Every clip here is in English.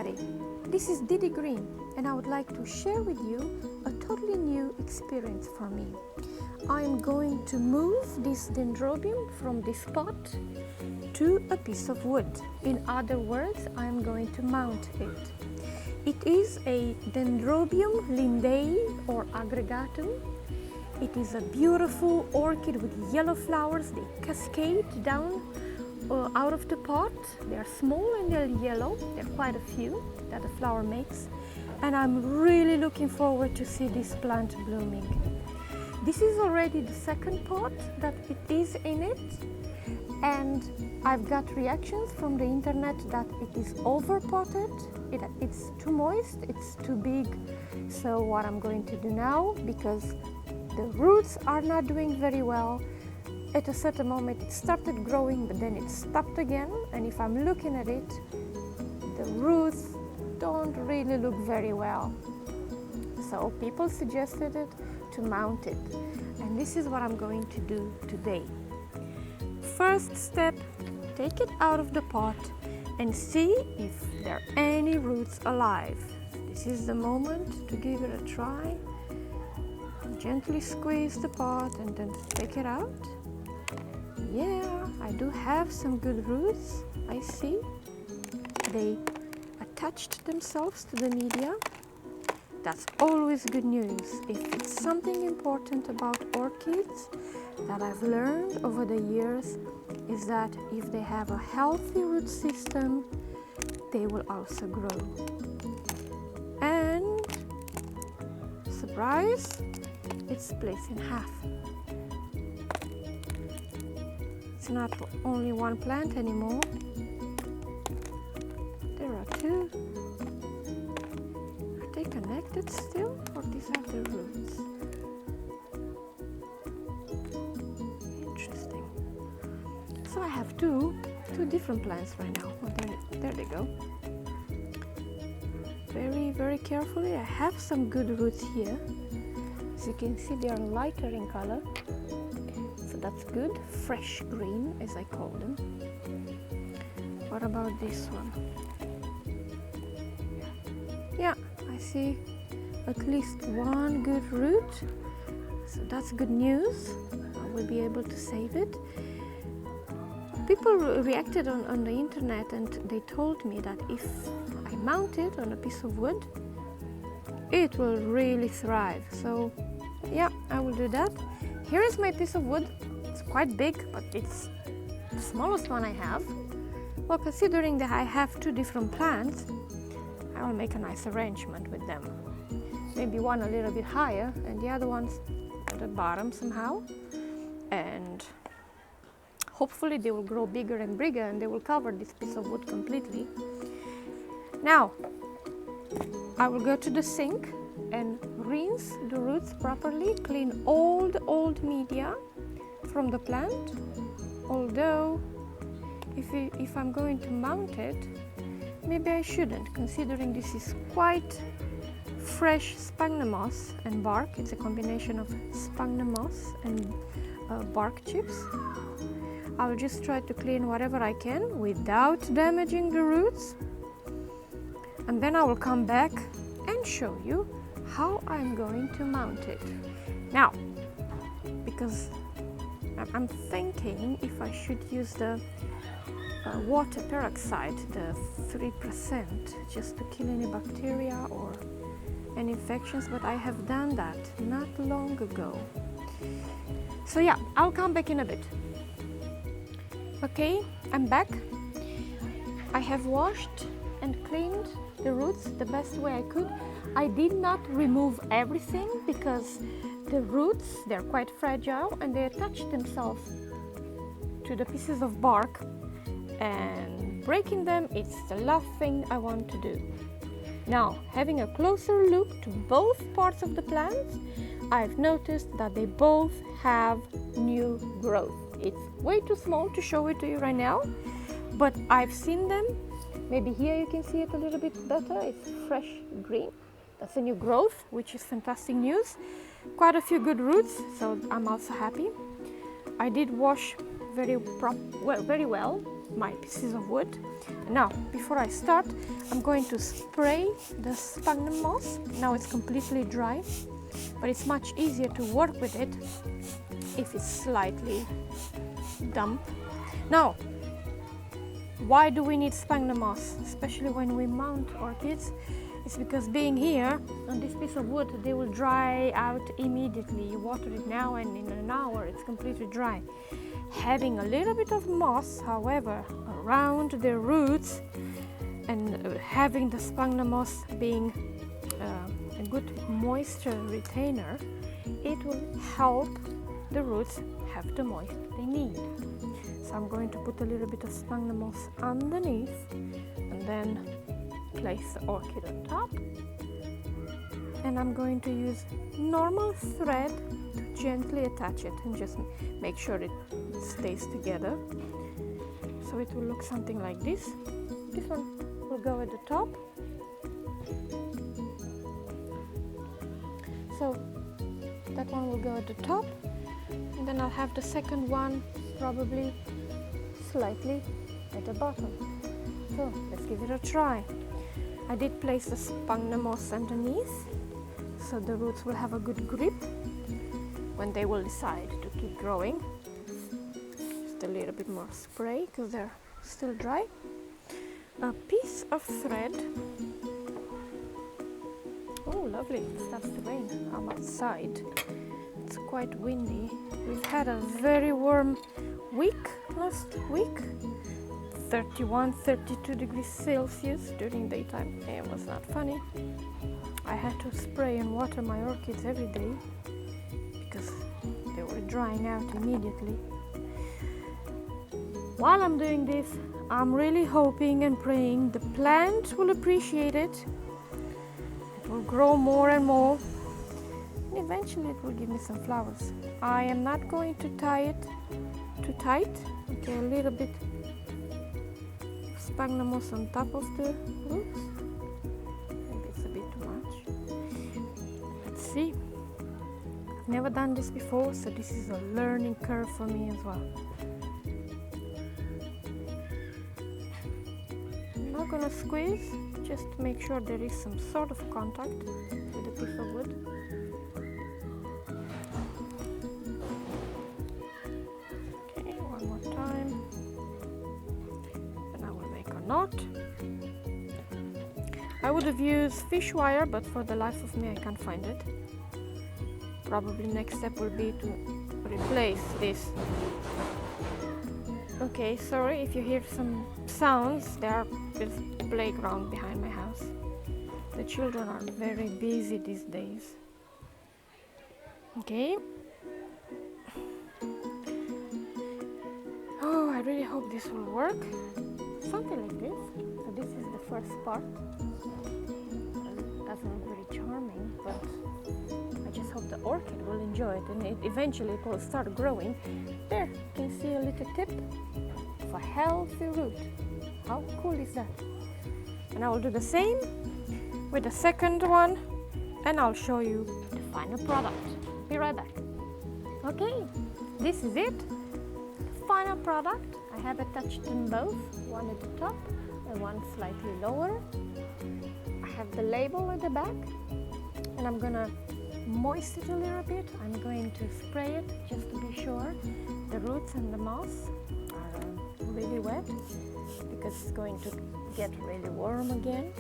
everybody, this is Didi Green and I would like to share with you a totally new experience for me. I am going to move this Dendrobium from this pot to a piece of wood. In other words, I am going to mount it. It is a Dendrobium lindei or Aggregatum. It is a beautiful orchid with yellow flowers. They cascade down out of the pot. They are small and they're yellow. There are quite a few that the flower makes. And I'm really looking forward to see this plant blooming. This is already the second pot that it is in it. And I've got reactions from the internet that it is overpotted. It's too moist, it's too big. So what I'm going to do now, because the roots are not doing very well, at a certain moment it started growing, but then it stopped again. And if I'm looking at it, the roots don't really look very well. So people suggested it to mount it. And this is what I'm going to do today. First step, take it out of the pot and see if there are any roots alive. This is the moment to give it a try. Gently squeeze the pot and then take it out. Yeah, I do have some good roots, I see. They attached themselves to the media. That's always good news. If it's something important about orchids that I've learned over the years, is that if they have a healthy root system, they will also grow. And surprise, it's split in half. It's not only one plant anymore. There are two. Are they connected still, or these are the roots? Interesting. So I have two different plants right now. Oh, there they go. Very, very carefully. I have some good roots here. As you can see, they are lighter in color. So that's good. Fresh green, as I call them. What about this one? Yeah, I see at least one good root. So that's good news. I will be able to save it. People reacted on the internet and they told me that if I mount it on a piece of wood, it will really thrive. So yeah, I will do that. Here is my piece of wood. It's quite big, but it's the smallest one I have. Well, considering that I have two different plants, I will make a nice arrangement with them. Maybe one a little bit higher and the other ones at the bottom somehow. And hopefully they will grow bigger and bigger and they will cover this piece of wood completely. Now, I will go to the sink and rinse the roots properly, clean all the old media from the plant. Although, if I'm going to mount it, maybe I shouldn't, considering this is quite fresh sphagnum moss and bark. It's a combination of sphagnum moss and bark chips. I'll just try to clean whatever I can without damaging the roots. And then I will come back and show you how I'm going to mount it. Now, because I'm thinking if I should use the water peroxide, the 3%, just to kill any bacteria or any infections, but I have done that not long ago. So yeah, I'll come back in a bit. Okay, I'm back. I have washed and cleaned the roots the best way I could. I did not remove everything because the roots, they're quite fragile and they attach themselves to the pieces of bark, and breaking them, it's the last thing I want to do. Now, having a closer look to both parts of the plants, I've noticed that they both have new growth. It's way too small to show it to you right now, but I've seen them. Maybe here you can see it a little bit better. It's fresh green. That's a new growth, which is fantastic news. Quite a few good roots, so I'm also happy. I did wash very well my pieces of wood. Now, before I start, I'm going to spray the sphagnum moss. Now it's completely dry, but it's much easier to work with it if it's slightly damp. Now, why do we need sphagnum moss, especially when we mount orchids? It's because being here on this piece of wood, they will dry out immediately. You water it now and in an hour it's completely dry. Having a little bit of moss, however, around the roots, and having the sphagnum moss being a good moisture retainer, it will help the roots have the moisture they need. So I'm going to put a little bit of sphagnum moss underneath and then place the orchid on top. And I'm going to use normal thread to gently attach it and just make sure it stays together. So it will look something like this. This one will go at the top. So that one will go at the top, and then I'll have the second one probably slightly at the bottom. So let's give it a try. I did place the sphagnum moss underneath, so the roots will have a good grip when they will decide to keep growing. Just a little bit more spray because they're still dry. A piece of thread. Oh, lovely, it starts to rain. I'm outside. It's quite windy. We've had a very warm week last week. 31, 32 degrees Celsius during daytime. It was not funny. I had to spray and water my orchids every day because they were drying out immediately. While I'm doing this, I'm really hoping and praying the plant will appreciate it. It will grow more and more, and eventually it will give me some flowers. I am not going to tie it too tight. Okay, a little bit of sphagnum moss on top of the roots. Maybe it's a bit too much. Let's see. I've never done this before, so this is a learning curve for me as well. I'm not gonna squeeze, just to make sure there is some sort of contact with the piece of wood. Okay, one more time. And I will make a knot. I would have used fish wire, but for the life of me I can't find it. Probably next step will be to replace this. Okay, sorry if you hear some sounds. There's a playground behind my house. The children are very busy these days. Okay. Oh, I really hope this will work. Something like this. So this is the first part. It doesn't look very charming, but I just hope the orchid will enjoy it, and eventually it will start growing. There, you can see a little tip of a healthy root. How cool is that? And I will do the same with the second one, and I'll show you the final product. Be right back. Okay, this is it. The final product. I have attached them both, one at the top and one slightly lower. I have the label at the back, and I'm gonna moist it a little bit. I'm going to spray it just to be sure the roots and the moss are really wet, because it's going to get really warm again.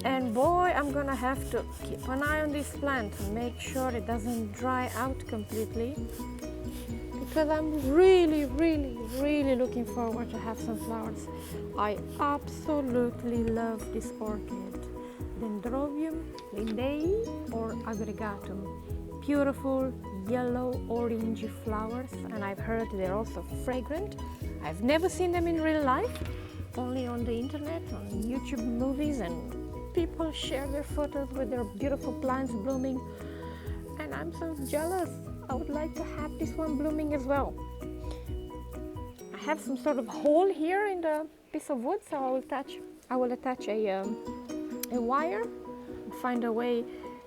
And boy, I'm gonna have to keep an eye on this plant and make sure it doesn't dry out completely, because I'm really looking forward to have some flowers. I absolutely love this orchid, Dendrobium lindei or Aggregatum. Beautiful yellow orangey flowers, and I've heard they're also fragrant. I've never seen them in real life, only on the internet, on YouTube movies, and people share their photos with their beautiful plants blooming, and I'm so jealous. I would like to have this one blooming as well. I have some sort of hole here in the piece of wood, so I will attach a wire and find a way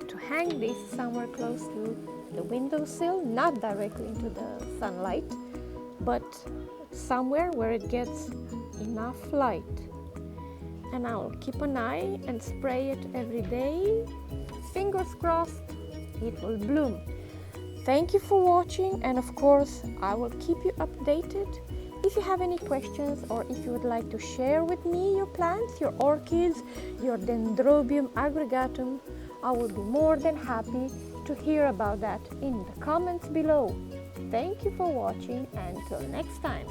to hang this somewhere close to the windowsill, not directly into the sunlight, but somewhere where it gets enough light. And I'll keep an eye and spray it every day. Fingers crossed, it will bloom. Thank you for watching, and of course, I will keep you updated. If you have any questions, or if you would like to share with me your plants, your orchids, your Dendrobium aggregatum, I will be more than happy to hear about that in the comments below. Thank you for watching, and till next time.